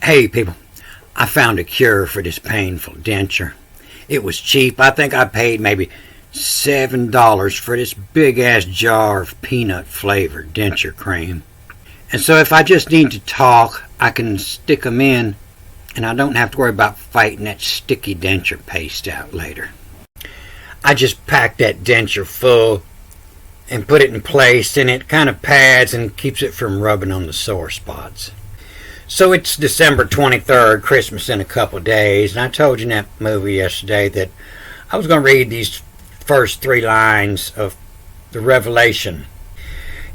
Hey people, I found a cure for this painful denture. It was cheap. I think I paid maybe $7 for this big ass jar of peanut flavored denture cream. And so if I just need to talk, I can stick them in and I don't have to worry about fighting that sticky denture paste out later. I just pack that denture full and put it in place, and it kind of pads and keeps it from rubbing on the sore spots. So it's December 23rd, Christmas in a couple of days, and I told you in that movie yesterday that I was going to read these first 3 lines of the Revelation.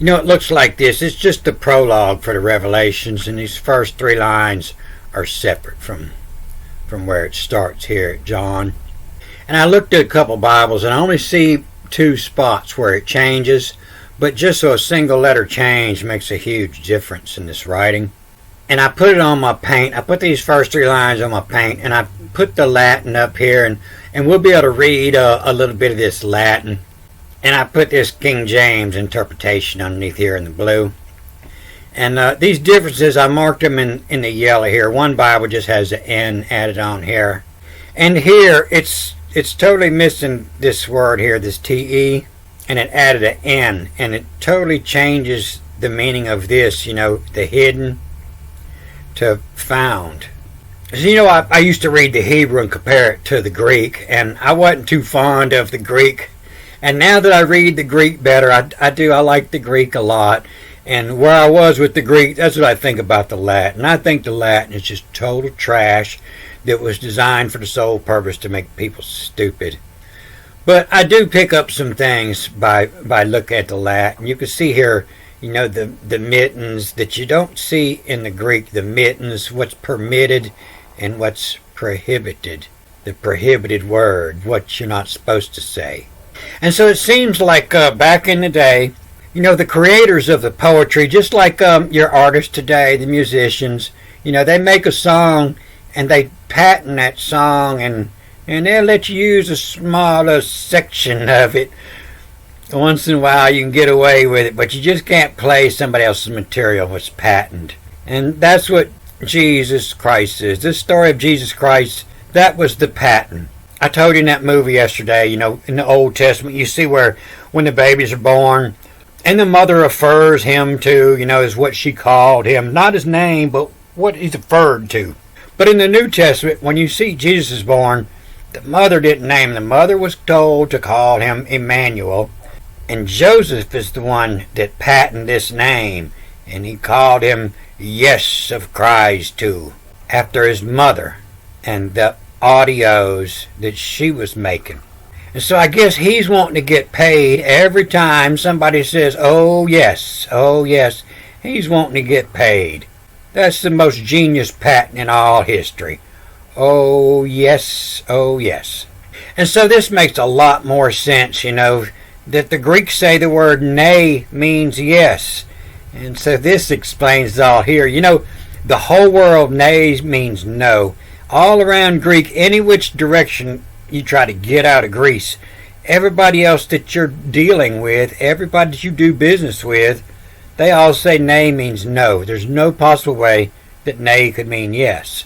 You know, it looks like this. It's just the prologue for the Revelations, and these first 3 lines are separate from where it starts here at John. And I looked at a couple Bibles, and I only see 2 spots where it changes, but just so a single letter change makes a huge difference in this writing. And I put it on my paint. I put these first 3 lines on my paint, and I put the Latin up here, and we'll be able to read a little bit of this Latin. And I put this King James interpretation underneath here in the blue. And these differences, I marked them in the yellow here. One Bible just has the N added on here. And here, it's totally missing this word here, this T-E, and it added an N. And it totally changes the meaning of this, you know, the hidden to found. So, you know, I used to read the Hebrew and compare it to the Greek, and I wasn't too fond of the Greek. And now that I read the Greek better, I like the Greek a lot. And where I was with the Greek, that's what I think about the Latin. I think the Latin is just total trash that was designed for the sole purpose to make people stupid. But I do pick up some things by looking at the Latin. You can see here, you know, the mittens that you don't see in the Greek, the mittens, what's permitted and what's prohibited. The prohibited word, what you're not supposed to say. And so it seems like back in the day, you know, the creators of the poetry, just like your artists today, the musicians, you know, they make a song and they patent that song and they'll let you use a smaller section of it. Once in a while you can get away with it, but you just can't play somebody else's material that's patented. And that's what Jesus Christ is. This story of Jesus Christ, that was the patent. I told you in that movie yesterday, you know, in the Old Testament, you see where when the babies are born, and the mother refers him to, you know, is what she called him. Not his name, but what he's referred to. But in the New Testament, when you see Jesus is born, the mother didn't name him. The mother was told to call him Emmanuel. And Joseph is the one that patented this name. And he called him Yes of Christ too, after his mother and the audios that she was making. And so I guess he's wanting to get paid every time somebody says, oh yes, he's wanting to get paid. That's the most genius patent in all history. Oh yes. And so this makes a lot more sense, you know, that the Greeks say the word nay means yes. And so this explains it all here. You know, the whole world, nay means no. All around Greek, any which direction you try to get out of Greece, everybody else that you're dealing with, everybody that you do business with, they all say nay means no. There's no possible way that nay could mean yes.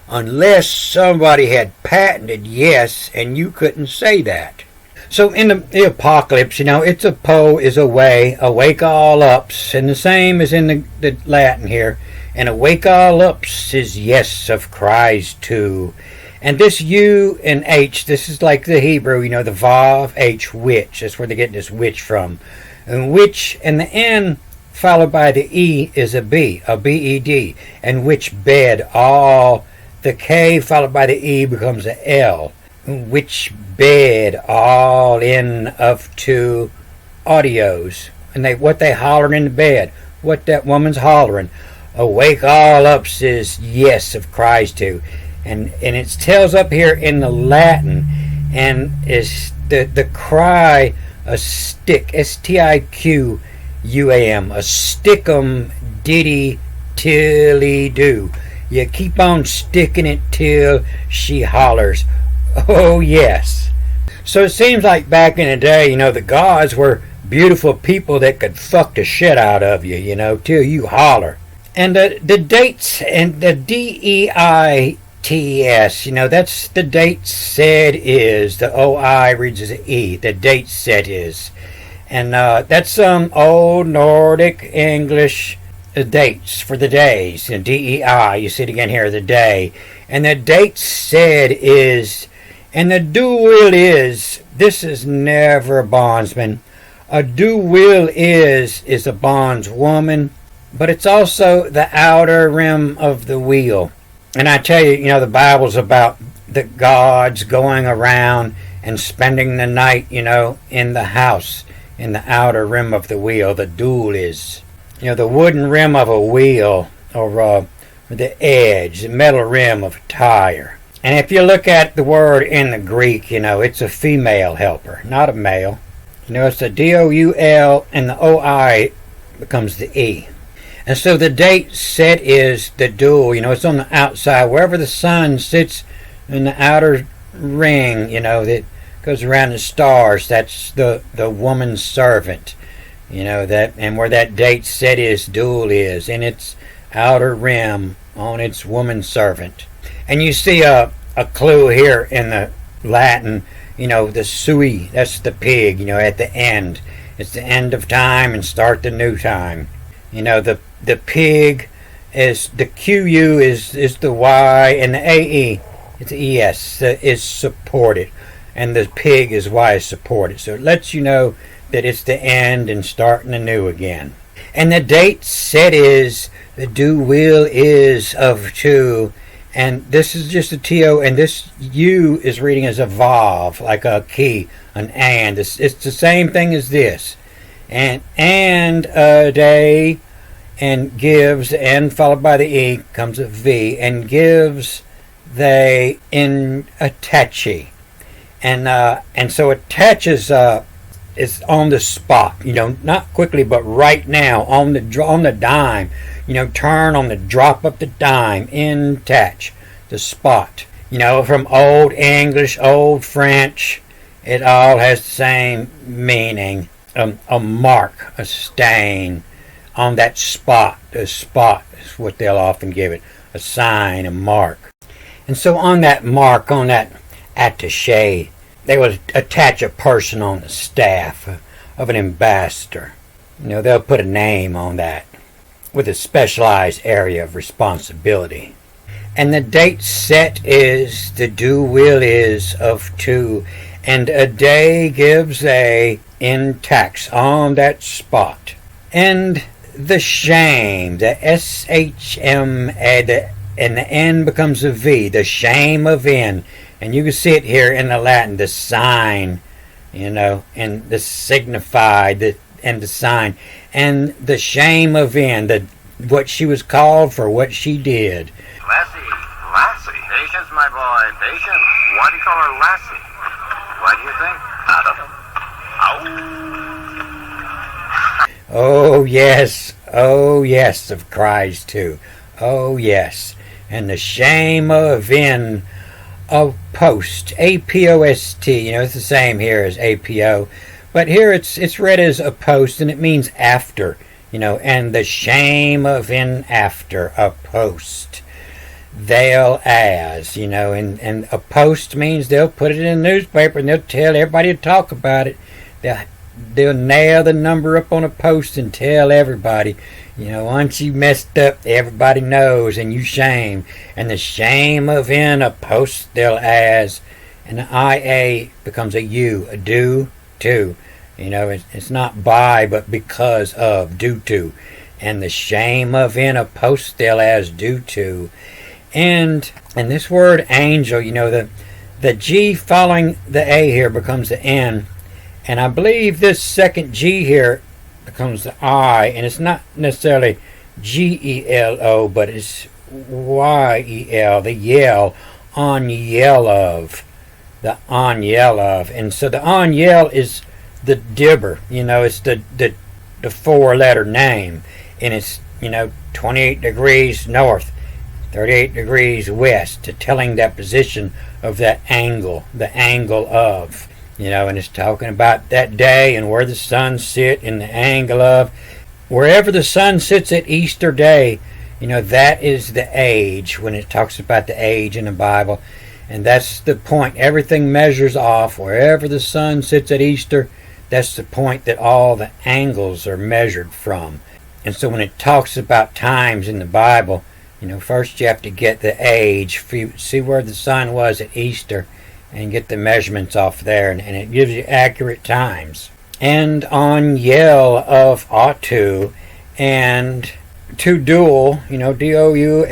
Unless somebody had patented yes and you couldn't say that. So in the apocalypse, you know, it's a po is away, awake all ups, and the same as in the Latin here. And awake all ups is yes of Christ too. And this U and H, this is like the Hebrew, you know, the Vav, H, which. That's where they get this which from. And which, and the N followed by the E is a B, a B-E-D. And which bed, all. The K followed by the E becomes a L. Which bed, all in of 2 audios. And what they hollering in the bed, what that woman's hollering. Awake all ups is yes of Christ too. And it tells up here in the Latin, and is the cry, a stick, S-T-I-Q-U-A-M, a stickum diddy tilly do. You keep on sticking it till she hollers, oh yes. So it seems like back in the day, you know, the gods were beautiful people that could fuck the shit out of you, you know, till you holler. And the dates and the DEITS, that's the date said is. The OI reads as an E. The date said is. And that's some old Nordic English dates for the days. DEI, you see it again here, the day. And the date said is. And the do will is. This is never a bondsman. A do will is a bondswoman. But it's also the outer rim of the wheel. And I tell you, the Bible's about the gods going around and spending the night, in the house, in the outer rim of the wheel. The dual is. The wooden rim of a wheel, or the edge, the metal rim of a tire. And if you look at the word in the Greek, it's a female helper, not a male. It's the D-O-U-L, and the O-I becomes the E. And so the date set is the dual, it's on the outside. Wherever the sun sits in the outer ring, that goes around the stars, that's the woman's servant. And where that date set is, dual is, in its outer rim on its woman servant. And you see a clue here in the Latin, the sui, that's the pig, at the end. It's the end of time and start the new time. The pig is the QU is the Y, and the AE it's the ES is supported, and the pig is Y is supported. So it lets you know that it's the end and starting anew again. And the date set is the do will is of two, and this is just a TO, and this U is reading as a vav, like a key, an and. It's the same thing as this. And a day. And gives, and followed by the E comes a V, and gives they in attache, and so attaches is on the spot, not quickly but right now on the dime, turn on the drop of the dime, in attach, the spot, from Old English, Old French, it all has the same meaning, a mark, a stain. On that spot, the spot is what they'll often give it, a sign, a mark. And so on that mark, on that attaché, they will attach a person on the staff of an ambassador. They'll put a name on that with a specialized area of responsibility. And the date set is, the do will is of two, and a day gives a in tax on that spot. And the shame, the SHM, and the N becomes a V, the shame of N. And you can see it here in the Latin, the sign, and the signified, and the sign. And the shame of N, what she was called for what she did. Lassie. Patience, my boy, patience. Why do you call her Lassie? Why do you think? I don't know. Ow. Oh yes, of cries too. Oh yes, and the shame of in of post, A-P-O-S-T. It's the same here as A-P-O, but here it's read as a post, and it means after. And the shame of in after, a post. They'll as, and a post means they'll put it in the newspaper and they'll tell everybody to talk about it. They'll nail the number up on a post and tell everybody, once you messed up, everybody knows, and you shame. And the shame of in a post they'll as, and the IA becomes a U, a due to. It's not by, but because of, due to. And the shame of in a post they'll as due to. And this word angel, the G following the A here becomes the N. And I believe this second G here becomes the I, and it's not necessarily G-E-L-O, but it's Y-E-L, the yell, on yell of, the on yell of. And so the on yell is the dibber, it's the four-letter name, and it's, 28 degrees north, 38 degrees west, telling that position of that angle, the angle of. And it's talking about that day and where the sun sit in the angle of. Wherever the sun sits at Easter day, That is the age when it talks about the age in the Bible. And that's the point. Everything measures off. Wherever the sun sits at Easter, that's the point that all the angles are measured from. And so when it talks about times in the Bible, first you have to get the age, see where the sun was at Easter, and get the measurements off there, and it gives you accurate times. And on Yell of Autu and to Duel, Doule,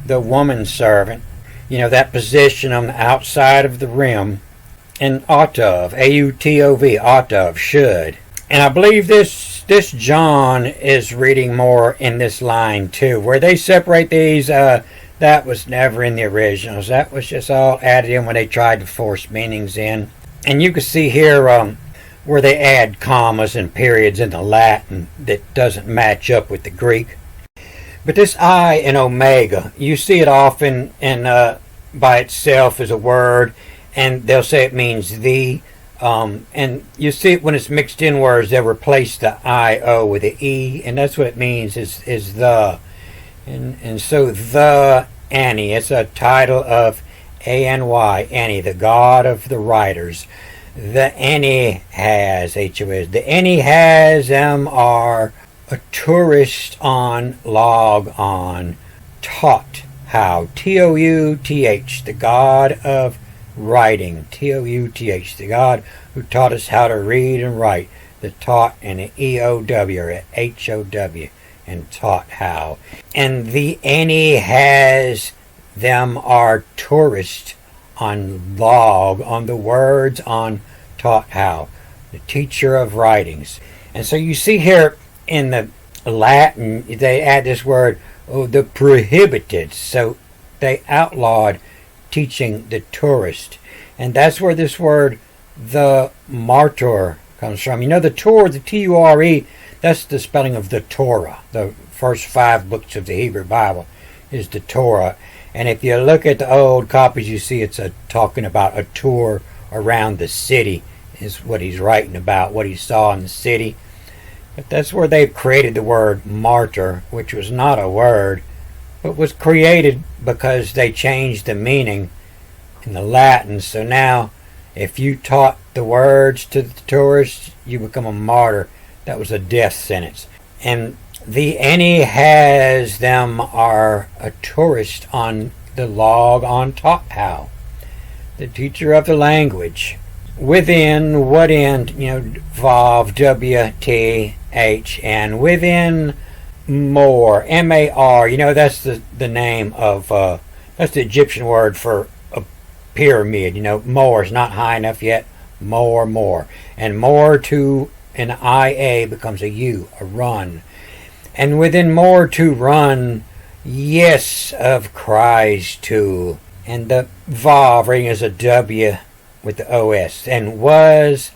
the woman servant, that position on the outside of the rim, and Autov, Autov, Autov, should. And I believe this John is reading more in this line too, where they separate these. That was never in the originals. That was just all added in when they tried to force meanings in. And you can see here where they add commas and periods in the Latin that doesn't match up with the Greek. But this I and omega, you see it often by itself as a word, and they'll say it means the. And you see it when it's mixed in words, they'll replace the I-O with the E, and that's what it means is the. And so the Annie, it's a title of A-N-Y, Annie, the god of the writers. The Annie has, H-O-S, the Annie has are a tourist on, log on, taught how, T-O-U-T-H, the god of writing, T-O-U-T-H, the God who taught us how to read and write, the taught and the E-O-W or H-O-W, and taught how. And the any has them are tourist on log, on the words, on taught how, the teacher of writings. And so you see here in the Latin, they add this word, the prohibited, so they outlawed teaching the tourist. And that's where this word, the martyr, comes from. The Torah, the T-U-R-E, that's the spelling of the Torah. The first 5 books of the Hebrew Bible is the Torah. And if you look at the old copies, you see it's talking about a tour around the city is what he's writing about, what he saw in the city. But that's where they've created the word martyr, which was not a word, but was created because they changed the meaning in the Latin. So now, if you taught the words to the tourists, you become a martyr. That was a death sentence. And the any has them are a tourist on the log on taught how, the teacher of the language. Within, what in, Vav, W-T-H, and within more, M-A-R, that's the name of, that's the Egyptian word for a pyramid, more is not high enough yet, more, and more to an I-A becomes a U, a run, and within more to run, yes, of cries to, and the Vav reading is a W with the O-S, and was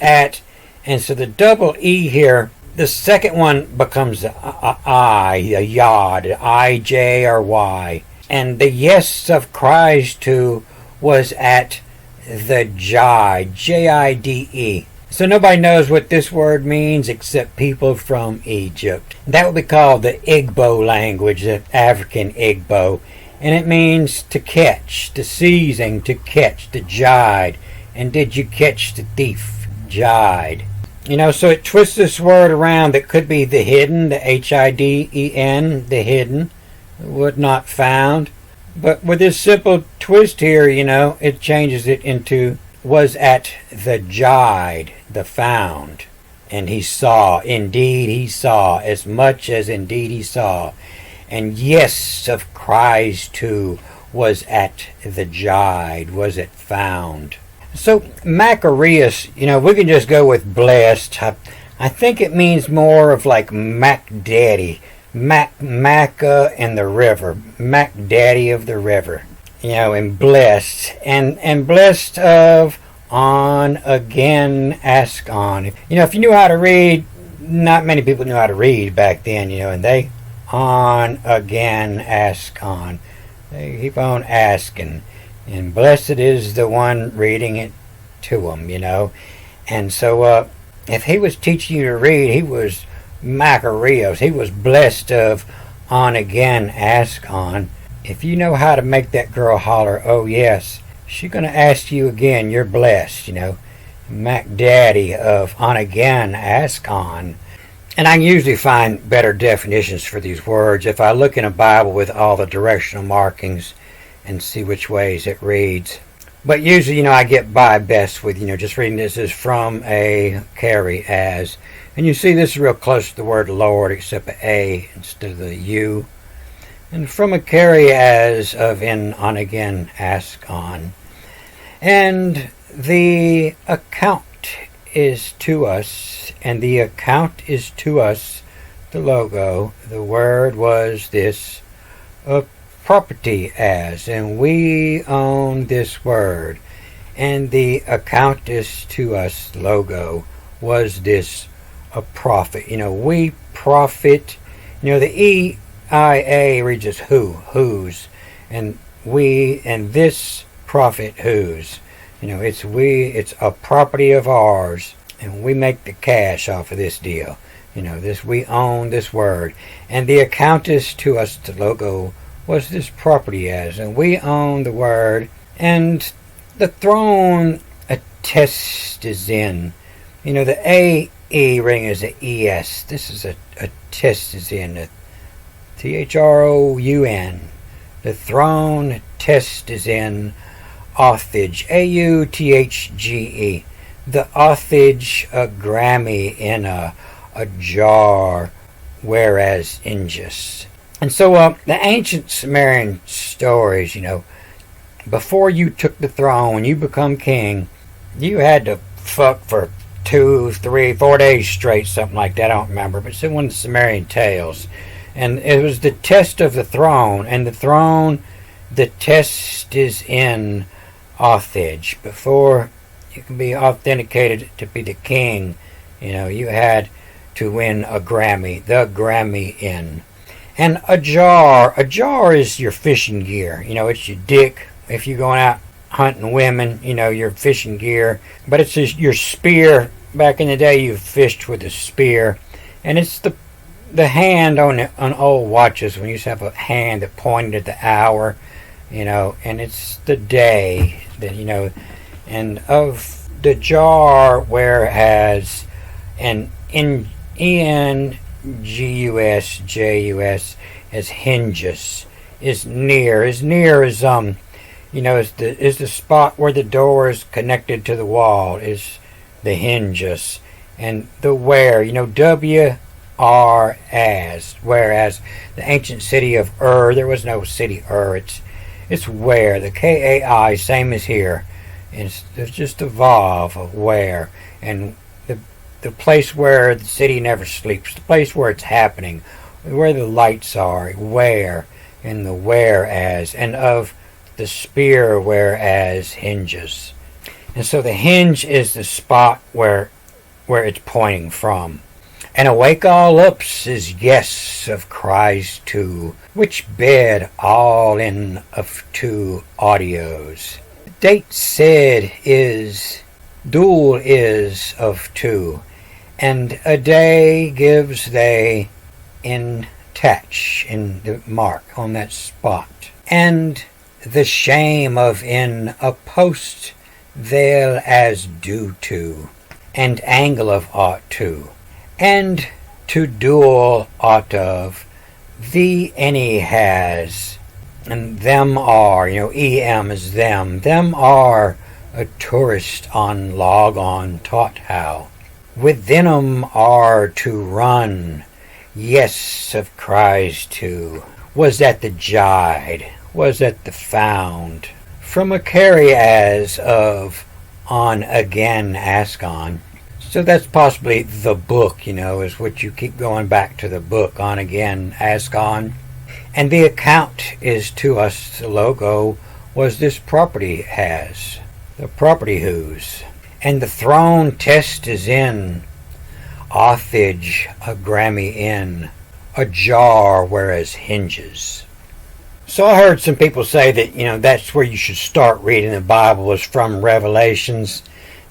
at, and so the double E here, the second one becomes I, a yod, I-J or Y. And the yes of cries to was at the Jide, J-I-D-E. So nobody knows what this word means except people from Egypt. That would be called the Igbo language, the African Igbo. And it means to catch, to seizing, to catch, to jide. And did you catch the thief? Jide. So it twists this word around that could be the hidden, the H-I-D-E-N, the hidden, would not found. But with this simple twist here, it changes it into was at the jide, the found. And he saw, indeed he saw, as much as indeed he saw. And yes of cries too was at the jide, was it found. So Macarius, we can just go with blessed. I think it means more of like Mac Daddy, Macca and the river, Mac Daddy of the river, and blessed, and blessed of on again ask on. If you knew how to read, not many people knew how to read back then, and they on again ask on. They keep on asking. And blessed is the one reading it to them, And so if he was teaching you to read, he was Macarios. He was blessed of on again ask on. If you know how to make that girl holler, oh yes, she's going to ask you again, you're blessed, Mac Daddy of on again ask on. And I usually find better definitions for these words if I look in a Bible with all the directional markings and see which ways it reads. But usually, I get by best with, just reading this is from a carry as. And you see this is real close to the word Lord, except an A instead of the U. And from a carry as of in on again ask on. And the account is to us, and the account is to us, the logo. The word was this, property as, and we own this word. And the account is to us, logo, was this, a profit. We profit. The EIA reads as whose, and we, and this profit whose. It's a property of ours, and we make the cash off of this deal. We own this word. And the account is to us, the logo, was this property as, and we own the word. And the throne, a test is in. The AE ring is a ES. This is a test is in, a THROUN. The throne, test is in. Authage, AUTHGE. The authage, a Grammy in a jar, whereas injus. And so the ancient Sumerian stories, before you took the throne, when you become king, you had to fuck for 2, 3, 4 days straight, something like that. I don't remember, but it's in one of the Sumerian tales. And it was the test of the throne, and the throne, the test is in authage. Before you can be authenticated to be the king, you had to win a Grammy, the Grammy in. And a jar is your fishing gear. It's your dick if you're going out hunting women, your fishing gear. But it's just your spear. Back in the day, you fished with a spear. And it's the hand on old watches, when you used to have a hand that pointed at the hour, and it's the day that, and of the jar, whereas an ENGUS JUS as hinges is near is is the spot where the door is connected to the wall, is the hinges. And the where, WR as, whereas the ancient city of there was no city it's where, the KAI, same as here. It's just a vav of where, and the place where the city never sleeps, the place where it's happening, where the lights are, where, and the whereas, and of the spear, whereas hinges. And so the hinge is the spot where it's pointing from. And awake all ups is yes of cries to, which bed all in of 2 audios. Date said is, dual is of 2, and a day gives they in touch, in the mark on that spot. And the shame of in a post they'll as due to, and angle of ought to. And to dual ought of, the any has, and them are, EM is them. Them are a tourist on log on taught how. Within 'em are to run, yes of cries to. Was that the jide? Was that the found? From a carry as of on again ask on. So that's possibly the book, is what you keep going back to, the book, on again, ask on. And the account is to us, the logo, was this property has, the property whose. And the throne test is in, authage, a Grammy in, a jar, whereas hinges. So I heard some people say that, that's where you should start reading the Bible, is from Revelations.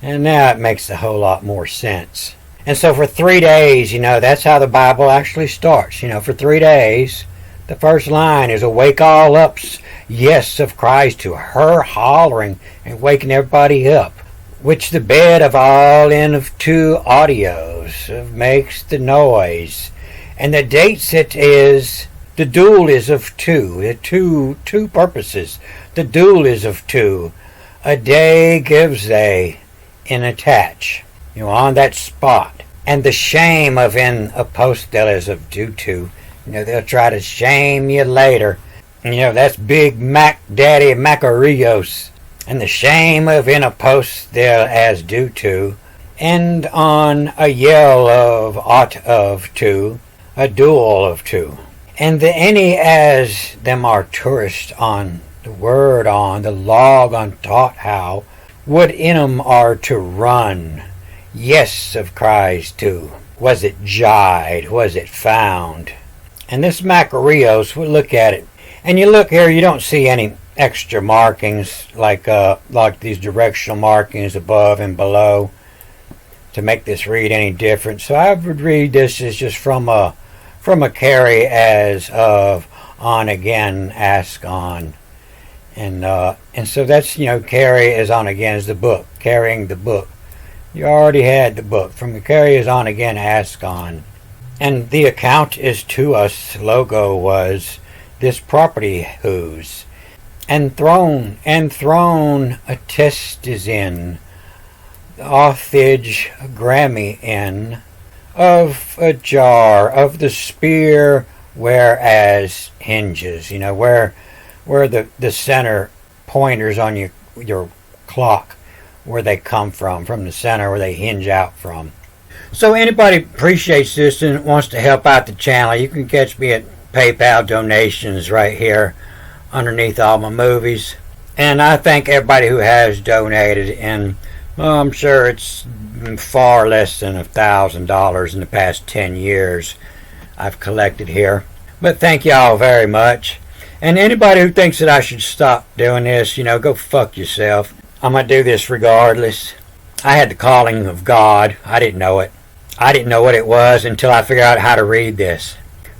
And now it makes a whole lot more sense. And so for 3 days, that's how the Bible actually starts. For 3 days, the first line is awake all ups, yes of Christ, to her hollering and waking everybody up, which the bed of all in of two audios makes the noise. And the dates it is, the duel is of two, the two purposes. The duel is of two. A day gives they in attach, on that spot. And the shame of in a post there is of due to. They'll try to shame you later. That's Big Mac Daddy Macarios. And the shame of in a post there as due to. End on a yell of ought of two, a duel of two. And the any as them are tourists on the word on the log on taught how would in 'em are to run. Yes of Christ too. Was it jied? Was it found? And this Macarios, we'll look at it. And you look here, you don't see any extra markings like these directional markings above and below to make this read any different. So I would read this as just from a carry as of on again, ask on. And so that's, carry as on again is the book, carrying the book. You already had the book. From the carry as on again, ask on. And the account is to us, logo was this property whose. And throne, a test is in, offage Grammy in, of a jar, of the spear, whereas hinges, where the center pointers on your clock, where they come from the center, where they hinge out from. So anybody appreciates this and wants to help out the channel, you can catch me at PayPal donations right here underneath all my movies. And I thank everybody who has donated, and I'm sure it's far less than $1,000 in the past 10 years I've collected here. But thank y'all very much. And anybody who thinks that I should stop doing this, go fuck yourself. I'm going to do this regardless. I had the calling of God. I didn't know it. I didn't know what it was until I figured out how to read this.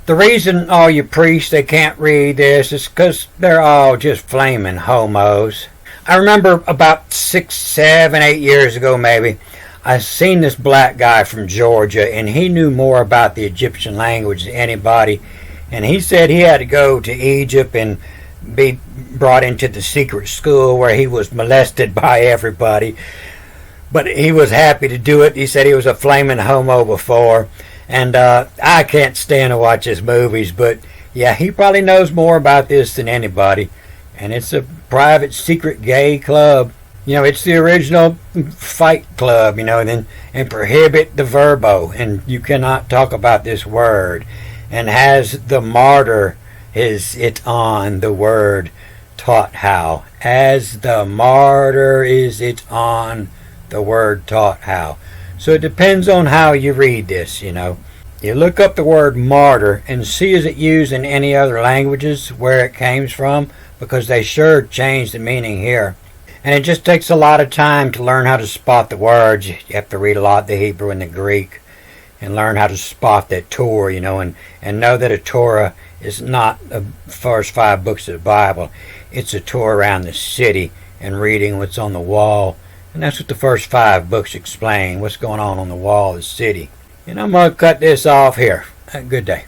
The reason all you priests, they can't read this is because they're all just flaming homos. I remember about 6, 7, 8 years ago maybe, I seen this black guy from Georgia, and he knew more about the Egyptian language than anybody. And he said he had to go to Egypt and be brought into the secret school where he was molested by everybody. But he was happy to do it. He said he was a flaming homo before. And I can't stand to watch his movies, but yeah, he probably knows more about this than anybody. And it's a private secret gay club. It's the original fight club, and prohibit the verbo. And you cannot talk about this word. And has the martyr is it on the word taught how. As the martyr is it on the word taught how. So it depends on how you read this, You look up the word martyr and see is it used in any other languages where it came from, because they sure changed the meaning here. And it just takes a lot of time to learn how to spot the words. You have to read a lot of the Hebrew and the Greek and learn how to spot that Torah, and know that a Torah is not the first 5 books of the Bible. It's a tour around the city and reading what's on the wall. And that's what the first 5 books explain, what's going on the wall of the city. And I'm going to cut this off here. Have a good day.